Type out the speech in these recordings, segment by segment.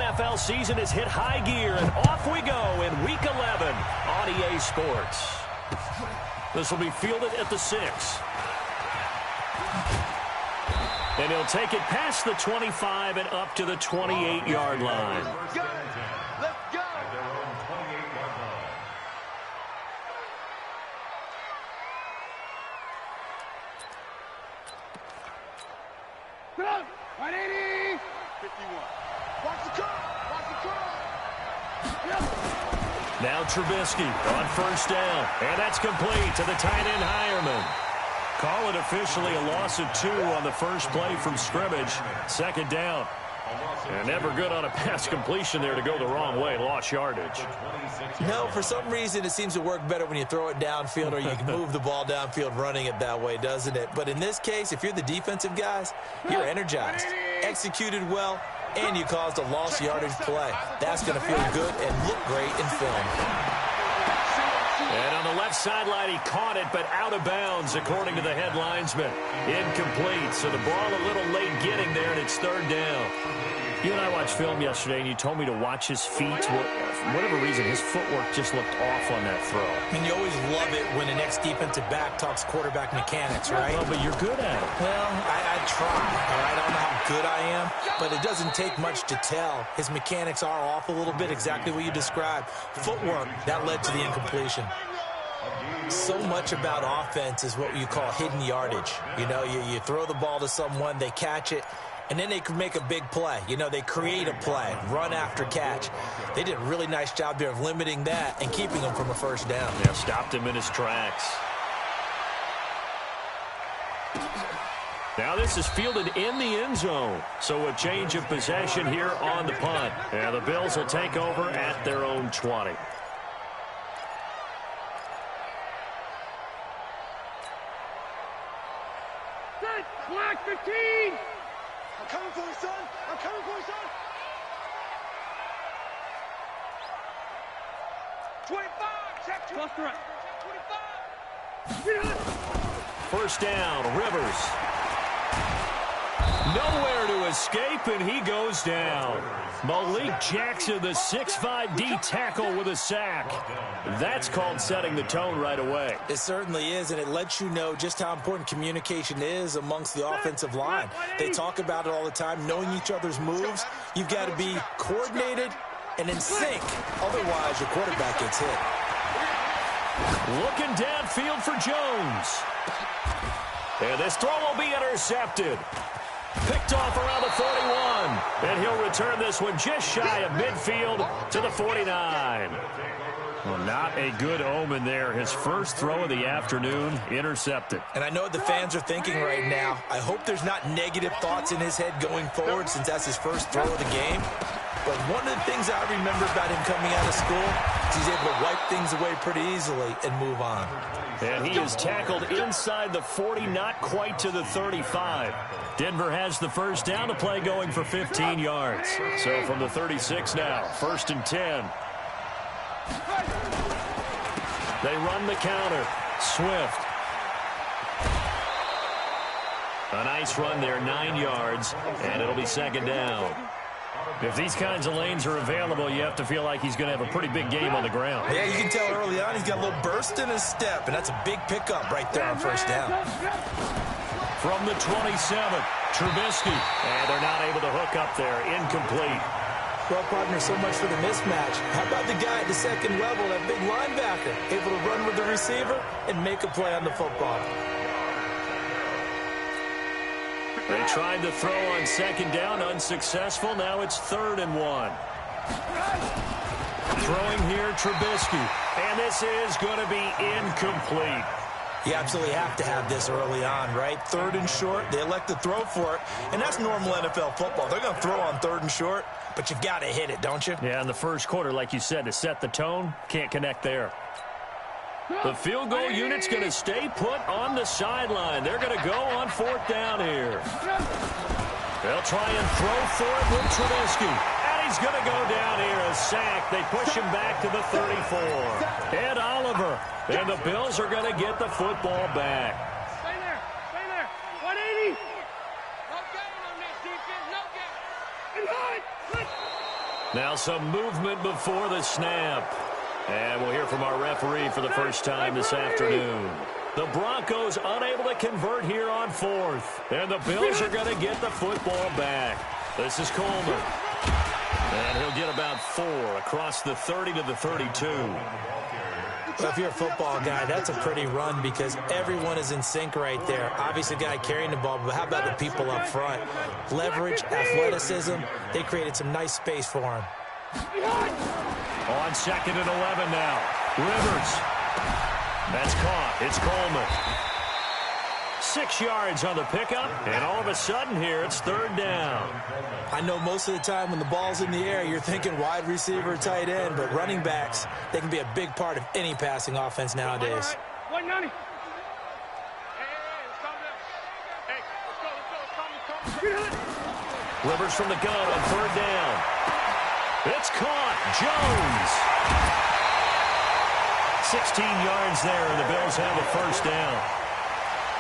NFL season has hit high gear, and off we go in Week 11 on EA Sports. This will be fielded at the 6. And he'll take it past the 25 and up to the 28-yard line. Let's go! Go! 180! 51. Watch the curl! Now Trubisky on first down. And that's complete to the tight end Hireman. Call it officially a loss of 2 on the first play from scrimmage. Second down. And never good on a pass completion there to go the wrong way. Lost yardage. No, for some reason it seems to work better when you throw it downfield or you can move the ball downfield running it that way, doesn't it? But in this case, if you're the defensive guys, you're energized, executed well, and you caused a lost yardage play. That's going to feel good and look great in film. And on the left sideline, he caught it, but out of bounds, according to the head linesman. Incomplete, so the ball a little late getting there, and it's third down. You and I watched film yesterday, and you told me to watch his feet. For whatever reason, his footwork just looked off on that throw. And you always love it when the next defensive back talks quarterback mechanics, right? Well, but you're good at it. Well, I try, all right? I don't know how good I am, but it doesn't take much to tell. His mechanics are off a little bit, exactly what you described. Footwork, that led to the incompletion. So much about offense is what you call hidden yardage. You know, you throw the ball to someone, they catch it, and then they can make a big play. You know, they create a play, run after catch. They did a really nice job there of limiting that and keeping him from a first down. Yeah, stopped him in his tracks. Now this is fielded in the end zone. So a change of possession here on the punt. And the Bills will take over at their own 20. Clock 15! I'm coming for you, son! I'm coming for you, son! 25! Check 25! 25! First down, Rivers. Nowhere to escape, and he goes down. Malik Jackson, the 6'5" D tackle with a sack. That's called setting the tone right away. It certainly is, and it lets you know just how important communication is amongst the offensive line. They talk about it all the time, knowing each other's moves. You've got to be coordinated and in sync. Otherwise, your quarterback gets hit. Looking downfield for Jones. And this throw will be intercepted. Picked off around the 41. And he'll return this one just shy of midfield to the 49. Well, not a good omen there. His first throw of the afternoon intercepted. And I know what the fans are thinking right now. I hope there's not negative thoughts in his head going forward since that's his first throw of the game. But one of the things I remember about him coming out of school is he's able to wipe things away pretty easily and move on. And he is tackled inside the 40, not quite to the 35. Denver has the first down, to play going for 15 yards. So from the 36 now, first and 10. They run the counter. Swift. A nice run there, 9 yards, and it'll be second down. If these kinds of lanes are available, you have to feel like he's going to have a pretty big game on the ground. Yeah, you can tell early on he's got a little burst in his step, and that's a big pickup right there on first down. From the 27, Trubisky. And they're not able to hook up there. Incomplete. Well, partner, so much for the mismatch. How about the guy at the second level, that big linebacker, able to run with the receiver and make a play on the football? They tried to throw on second down, unsuccessful. Now it's 3rd and 1. Throwing here, Trubisky. And this is going to be incomplete. You absolutely have to have this early on, right? 3rd and short, they elect to throw for it, and that's normal NFL football. They're going to throw on 3rd and short, but you've got to hit it, don't you? Yeah, in the first quarter, like you said, to set the tone, can't connect there. The field goal unit's going to stay put on the sideline. They're going to go on 4th down here. They'll try and throw for it with Trubisky. And he's going to go down here, a sack. They push him back to the 34. Ed Oliver. And the Bills are going to get the football back. Stay there. Stay there. 180. No game on this defense. No game. And Now some movement before the snap. And we'll hear from our referee for the first time this afternoon. The Broncos unable to convert here on 4th. And the Bills are going to get the football back. This is Coleman. And he'll get about 4 across the 30 to the 32. Well, if you're a football guy, that's a pretty run because everyone is in sync right there. Obviously, the guy carrying the ball, but how about the people up front? Leverage, athleticism, they created some nice space for him. On 2nd and 11 now. Rivers. That's caught. It's Coleman. 6 yards on the pickup, and all of a sudden here, it's 3rd down. I know most of the time when the ball's in the air, you're thinking wide receiver, tight end, but running backs, they can be a big part of any passing offense nowadays. 190. Rivers from the gun on 3rd down. It's caught. Jones. 16 yards there, and the Bills have a 1st down.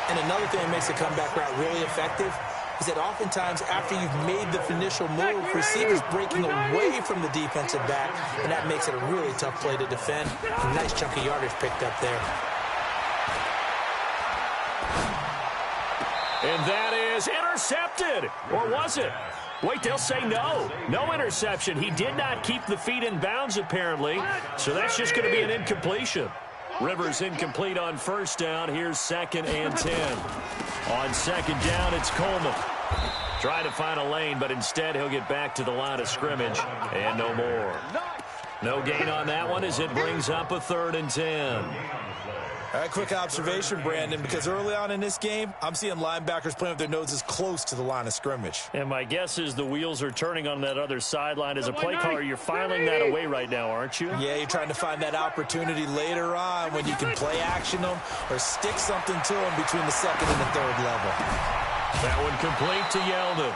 And another thing that makes the comeback route really effective is that oftentimes after you've made the initial move, receivers breaking away from the defensive back, and that makes it a really tough play to defend. A nice chunk of yardage picked up there. And that is intercepted. Or was it? Wait, they'll say no. No interception. He did not keep the feet in bounds, apparently. So that's just going to be an incompletion. Rivers incomplete on 1st down. Here's 2nd and 10. On 2nd down, it's Coleman. Trying to find a lane, but instead he'll get back to the line of scrimmage. And no more. No gain on that one as it brings up a 3rd and 10. All right, quick observation, Brandon, because early on in this game, I'm seeing linebackers playing with their noses close to the line of scrimmage. And my guess is the wheels are turning on that other sideline. As a play caller, you're filing that away right now, aren't you? Yeah, you're trying to find that opportunity later on when you can play action them or stick something to them between the 2nd and the 3rd level. That one complete to Yeldon.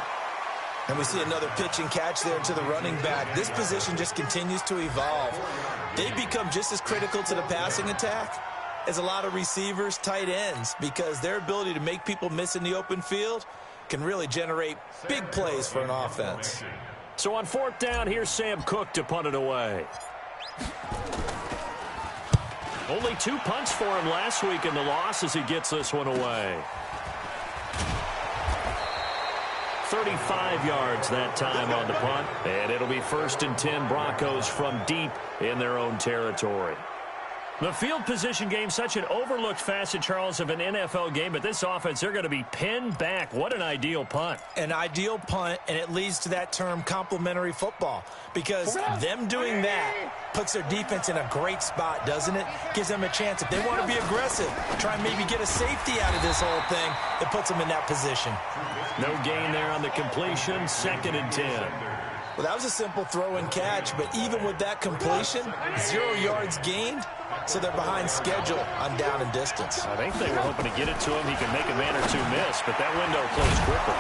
And we see another pitch and catch there to the running back. This position just continues to evolve. They become just as critical to the passing attack as a lot of receivers, tight ends, because their ability to make people miss in the open field can really generate big plays for an offense. So on 4th down, here's Sam Cook to punt it away. Only 2 punts for him last week in the loss as he gets this one away. 35 yards that time on the punt, and it'll be 1st and 10 Broncos from deep in their own territory. The field position game, such an overlooked facet, Charles, of an NFL game, but this offense, they're going to be pinned back. What an ideal punt. An ideal punt, and it leads to that term complementary football, because them doing that puts their defense in a great spot, doesn't it? Gives them a chance. If they want to be aggressive, try and maybe get a safety out of this whole thing, it puts them in that position. No gain there on the completion, 2nd and 10. Well, that was a simple throw and catch, but even with that completion, 0 yards gained, so they're behind schedule on down and distance. I think they were hoping to get it to him. He can make a man or 2 miss, but that window closed quicker.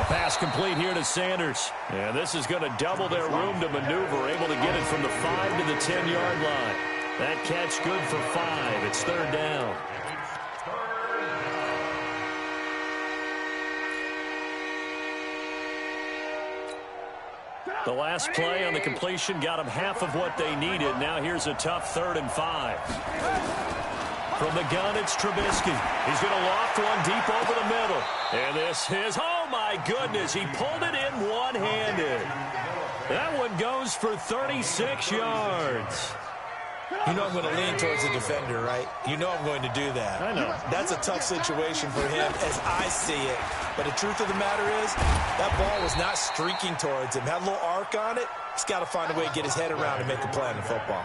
Pass complete here to Sanders. And this is going to double their room to maneuver, able to get it from the 5 to the 10-yard line. That catch good for 5. It's 3rd down. The last play on the completion got them half of what they needed. Now here's a tough 3rd and 5. From the gun, it's Trubisky. He's going to loft one deep over the middle. And this is, oh my goodness, he pulled it in one-handed. That one goes for 36 yards. You know I'm going to lean towards the defender, right? You know I'm going to do that. I know. That's a tough situation for him as I see it. But the truth of the matter is, that ball was not streaking towards him. Had a little arc on it. He's got to find a way to get his head around and make a play in football.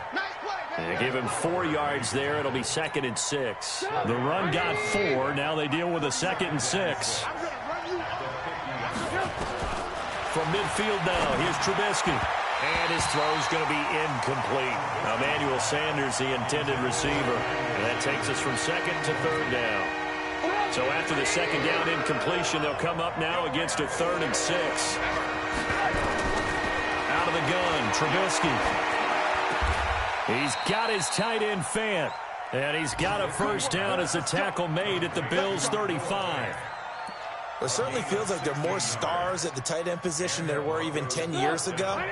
They give him 4 yards there. It'll be 2nd and 6. The run got 4. Now they deal with a 2nd and 6. From midfield now, here's Trubisky. And his throw's going to be incomplete. Emmanuel Sanders, the intended receiver. And that takes us from 2nd to 3rd down. So after the 2nd down incompletion, they'll come up now against a 3rd and 6. Out of the gun, Trubisky. He's got his tight end Fant. And he's got a 1st down as a tackle made at the Bills' 35. It certainly feels like there are more stars at the tight end position than there were even 10 years ago.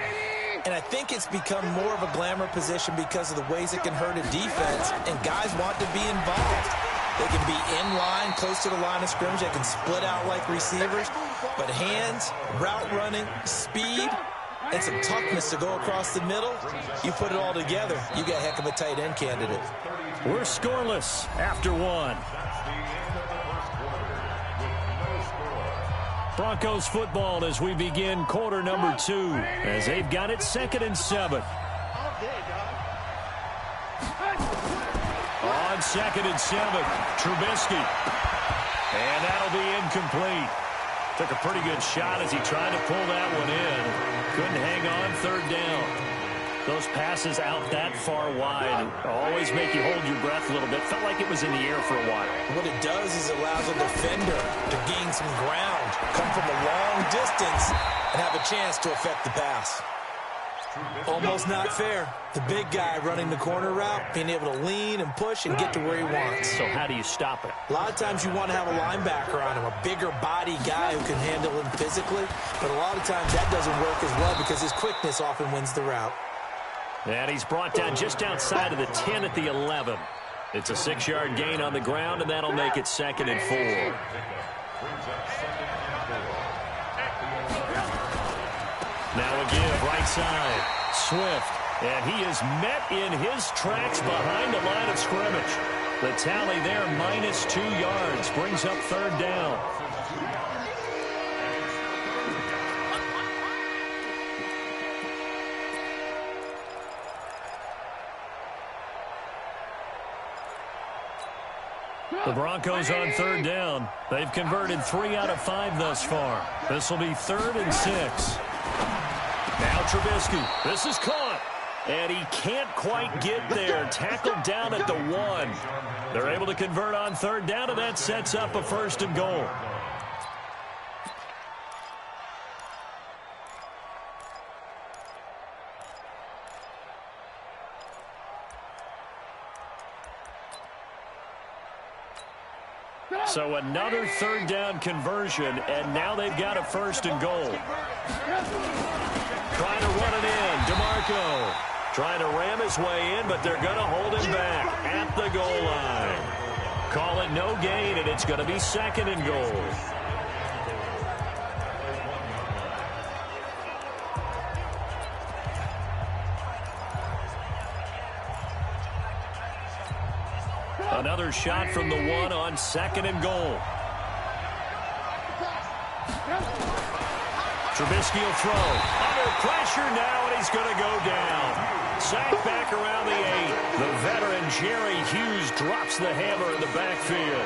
And I think it's become more of a glamour position because of the ways it can hurt a defense, and guys want to be involved. They can be in line, close to the line of scrimmage. They can split out like receivers. But hands, route running, speed, and some toughness to go across the middle, you put it all together, you got a heck of a tight end candidate. We're scoreless after one. Broncos football as we begin quarter number 2, as they've got it 2nd and 7. On 2nd and 7, Trubisky. And that'll be incomplete. Took a pretty good shot as he tried to pull that one in. Couldn't hang on 3rd down. Those passes out that far wide always make you hold your breath a little bit. Felt like it was in the air for a while. What it does is it allows a defender to gain some ground, come from a long distance, and have a chance to affect the pass. Almost not fair. The big guy running the corner route, being able to lean and push and get to where he wants. So how do you stop it? A lot of times you want to have a linebacker on him, a bigger body guy who can handle him physically. But a lot of times that doesn't work as well because his quickness often wins the route. And he's brought down just outside of the 10 at the 11. It's a 6-yard gain on the ground, and that'll make it 2nd and 4. Now a give right side. Swift. And he is met in his tracks behind the line of scrimmage. The tally there, -2 yards, brings up 3rd down. The Broncos on 3rd down. They've converted 3 out of 5 thus far. This will be 3rd and 6. Now Trubisky. This is caught. And he can't quite get there. Tackled down at the 1. They're able to convert on 3rd down, and that sets up a 1st and goal. So another 3rd down conversion, and now they've got a 1st and goal. Trying to run it in, DeMarco. Trying to ram his way in, but they're going to hold him back at the goal line. Call it no gain, and it's going to be 2nd and goal. Another shot from the 1 on 2nd and goal. Trubisky will throw. Under pressure now, and he's going to go down. Sacked back around the 8. The veteran Jerry Hughes drops the hammer in the backfield.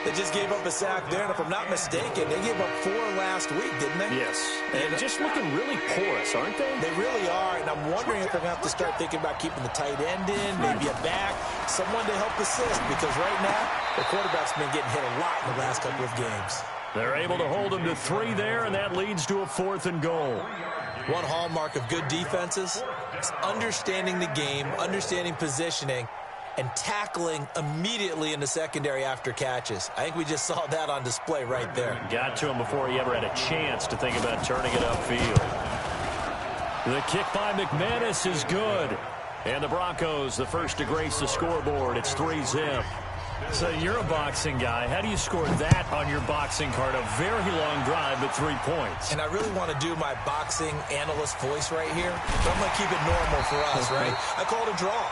They just gave up a sack there, and if I'm not mistaken, they gave up 4 last week, didn't they? Yes. And just looking really porous, aren't they? They really are, and I'm wondering if they're going to have to start thinking about keeping the tight end in, maybe a back, someone to help assist, because right now, the quarterback's been getting hit a lot in the last couple of games. They're able to hold him to 3 there, and that leads to a 4th and goal. One hallmark of good defenses is understanding the game, understanding positioning, and tackling immediately in the secondary after catches. I think we just saw that on display right there. Got to him before he ever had a chance to think about turning it upfield. The kick by McManus is good. And the Broncos, the first to grace the scoreboard. It's 3-zip. So you're a boxing guy. How do you score that on your boxing card? A very long drive, but 3 points. And I really want to do my boxing analyst voice right here, but I'm going to keep it normal for us, right? I call it a draw.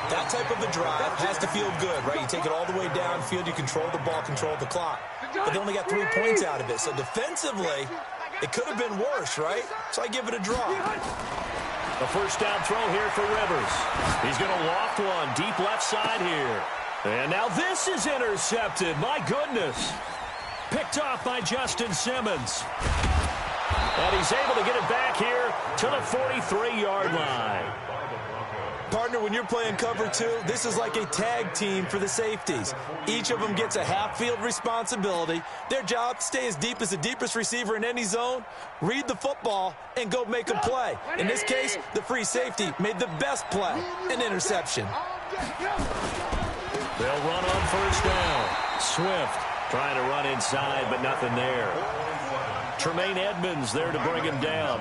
That type of a drive has to feel good, right? You take it all the way downfield, you control the ball, control the clock. But they only got 3 points out of it. So defensively, it could have been worse, right? So I give it a draw. A 1st down throw here for Rivers. He's going to loft one deep left side here. And now this is intercepted. My goodness. Picked off by Justin Simmons. And he's able to get it back here to the 43-yard line. Partner, when you're playing cover 2, this is like a tag team for the safeties. Each of them gets a half-field responsibility. Their job, stay as deep as the deepest receiver in any zone, read the football, and go make a play. In this case, the free safety made the best play, an interception. They'll run on 1st down. Swift trying to run inside, but nothing there. Tremaine Edmonds there to bring him down.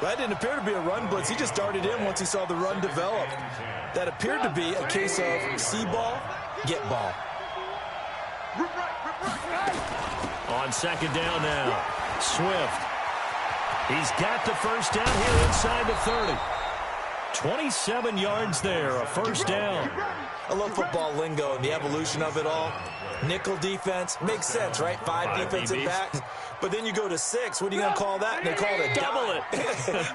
That didn't appear to be a run blitz. He just darted in once he saw the run develop. That appeared to be a case of see ball, get ball. On second down now, Swift. He's got the first down here inside the 30. 27 yards there, a first down. I love football lingo and the evolution of it all. Nickel defense makes sense, right? Five defensive backs. But then you go to 6. What are you going to call that? And they call it a double dime.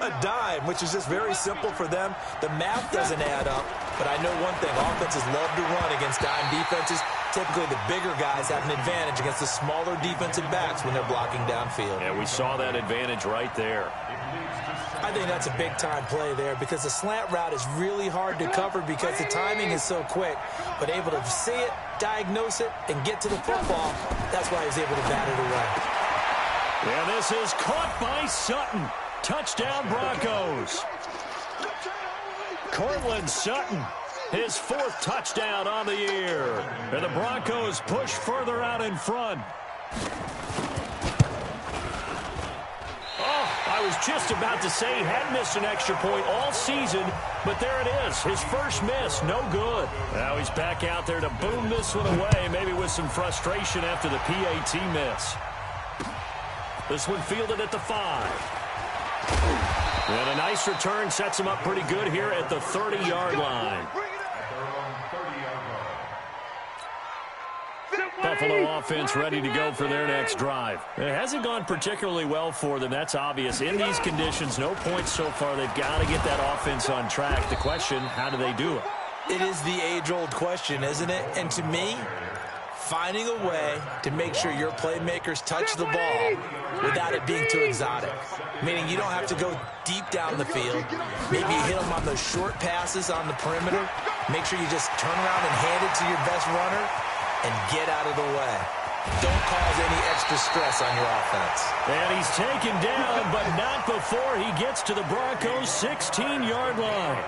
A dime, which is just very simple for them. The math doesn't add up. But I know one thing. Offenses love to run against dime defenses. Typically, the bigger guys have an advantage against the smaller defensive backs when they're blocking downfield. Yeah, we saw that advantage right there. I think that's a big-time play there because the slant route is really hard to cover because the timing is so quick. But able to see it, diagnose it, and get to the football, that's why he was able to bat it away. Yeah, this is caught by Sutton. Touchdown, Broncos. Cortland Sutton, his 4th touchdown on the year. And the Broncos push further out in front. I was just about to say he had missed an extra point all season, but there it is. His first miss, no good. Now he's back out there to boom this one away, maybe with some frustration after the PAT miss. This one fielded at the 5. And a nice return sets him up pretty good here at the 30-yard line. Buffalo offense ready to go for their next drive. It hasn't gone particularly well for them. That's obvious. In these conditions, no points so far. They've got to get that offense on track. The question, how do they do it? It is the age-old question, isn't it? And to me, finding a way to make sure your playmakers touch the ball without it being too exotic. Meaning you don't have to go deep down the field. Maybe you hit them on those short passes on the perimeter. Make sure you just turn around and hand it to your best runner and get out of the way. Don't cause any extra stress on your offense. And he's taken down, but not before he gets to the Broncos' 16-yard line.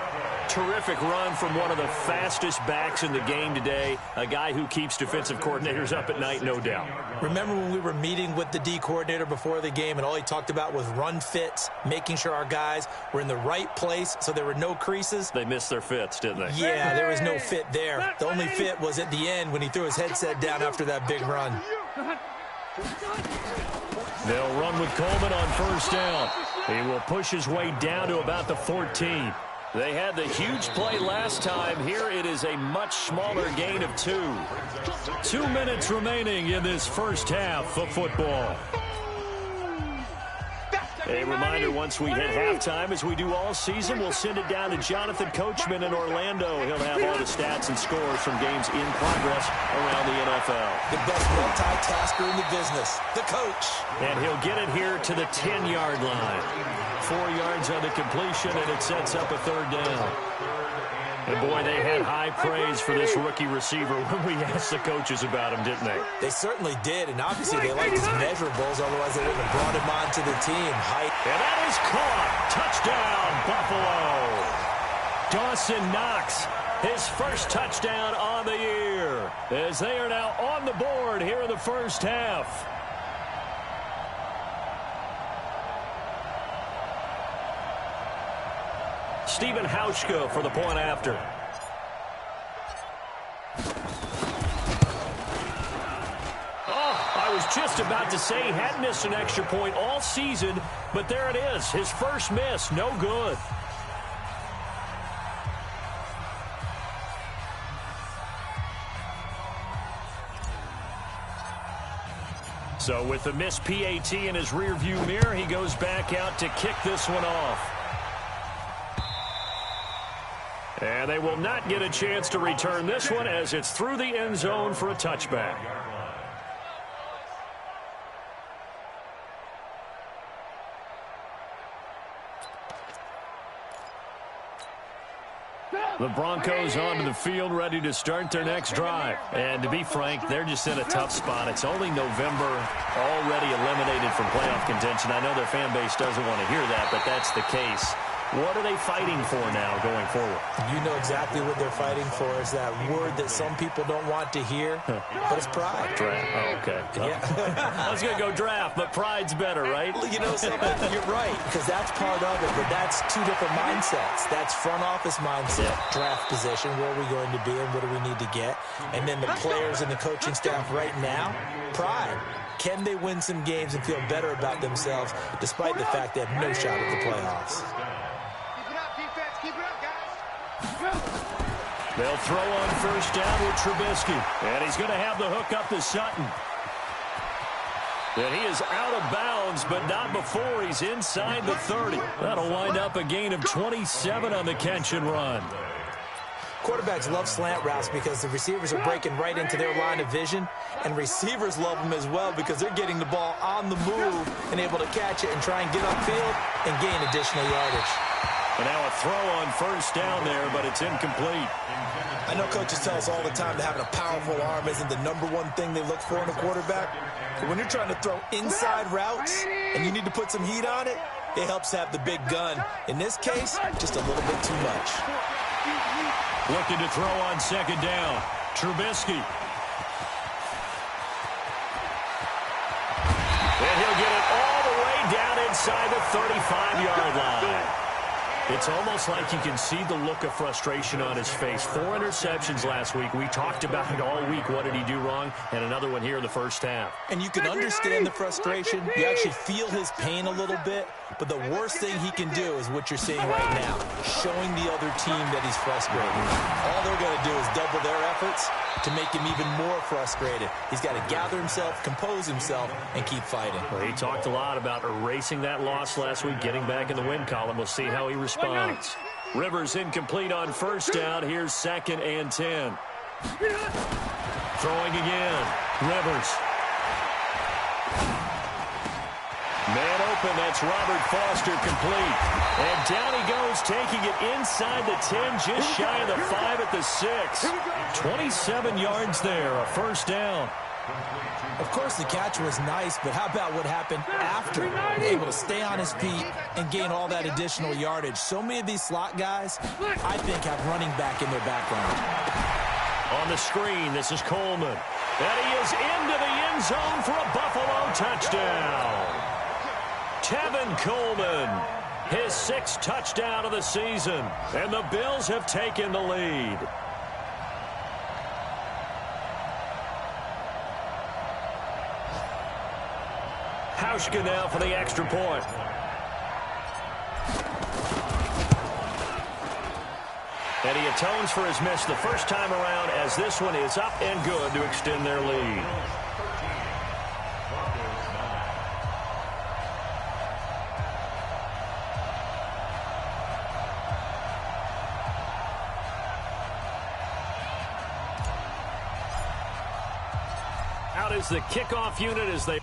Terrific run from one of the fastest backs in the game today. A guy who keeps defensive coordinators up at night, no doubt. Remember when we were meeting with the D coordinator before the game and all he talked about was run fits, making sure our guys were in the right place so there were no creases? They missed their fits, didn't they? Yeah, there was no fit there. The only fit was at the end when he threw his headset down after that big run. They'll run with Coleman on first down. He will push his way down to about the 14. They had the huge play last time. Here it is a much smaller gain of 2. 2 minutes remaining in this first half of football. A reminder, once we hit halftime, as we do all season, we'll send it down to Jonathan Coachman in Orlando. He'll have all the stats and scores from games in progress around the NFL. The best multitasker in the business, the coach. And he'll get it here to the 10-yard line. 4 yards on the completion, and it sets up a 3rd down. And, boy, they had high praise for this rookie receiver when we asked the coaches about him, didn't they? They certainly did, and obviously they liked his measurables, otherwise they wouldn't have brought him onto the team. Height. And that is caught. Touchdown, Buffalo. Dawson Knox, his first touchdown on the year, as they are now on the board here in the first half. Stephen Hauschka for the point after. I was just about to say he had missed an extra point all season, but there it is. His first miss, no good. So with the missed PAT in his rearview mirror, he goes back out to kick this one off. And they will not get a chance to return this one as it's through the end zone for a touchback. The Broncos onto the field, ready to start their next drive. And to be frank, they're just in a tough spot. It's only November, already eliminated from playoff contention. I know their fan base doesn't want to hear that, but that's the case. What are they fighting for now going forward? You know exactly what they're fighting for is that word that some people don't want to hear, but it's pride. Draft. Oh, okay. Yeah. I was going to go draft, but pride's better, right? You know something? You're right, because that's part of it, but that's two different mindsets. That's front office mindset, draft position, where are we going to be and what do we need to get? And then the players and the coaching staff right now, pride. Can they win some games and feel better about themselves despite the fact they have no shot at the playoffs? They'll throw on first down with Trubisky. And he's going to have the hook up to Sutton. And he is out of bounds, but not before he's inside the 30. That'll wind up a gain of 27 on the catch and run. Quarterbacks love slant routes because the receivers are breaking right into their line of vision, and receivers love them as well because they're getting the ball on the move and able to catch it and try and get upfield and gain additional yardage. And now a throw on first down there, but it's incomplete. I know coaches tell us all the time that having a powerful arm isn't the #1 thing they look for in a quarterback. But when you're trying to throw inside routes and you need to put some heat on it, it helps to have the big gun. In this case, just a little bit too much. Looking to throw on second down. Trubisky. And he'll get it all the way down inside the 35-yard line. It's almost like you can see the look of frustration on his face. 4 interceptions last week. We talked about it all week. What did he do wrong? And another one here in the first half. And you can understand the frustration. You actually feel his pain a little bit. But the worst thing he can do is what you're seeing right now, showing the other team that he's frustrated. All they're going to do is double their efforts to make him even more frustrated. He's got to gather himself, compose himself, and keep fighting. Well, he talked a lot about erasing that loss last week, getting back in the win column. We'll see how he responds. Rivers incomplete on first down. Here's 2nd and 10. Throwing again. Rivers. Man open, that's Robert Foster complete. And down he goes, taking it inside the 10, just shy of the 5 at the 6. 27 yards there, a first down. Of course, the catch was nice, but how about what happened after? Able to stay on his feet and gain all that additional yardage. So many of these slot guys, I think, have running back in their background. On the screen, this is Coleman. And he is into the end zone for a Buffalo touchdown. Tevin Coleman, his 6th touchdown of the season, and the Bills have taken the lead. Hauschka now for the extra point. And he atones for his miss the first time around as this one is up and good to extend their lead. Out is the kickoff unit as they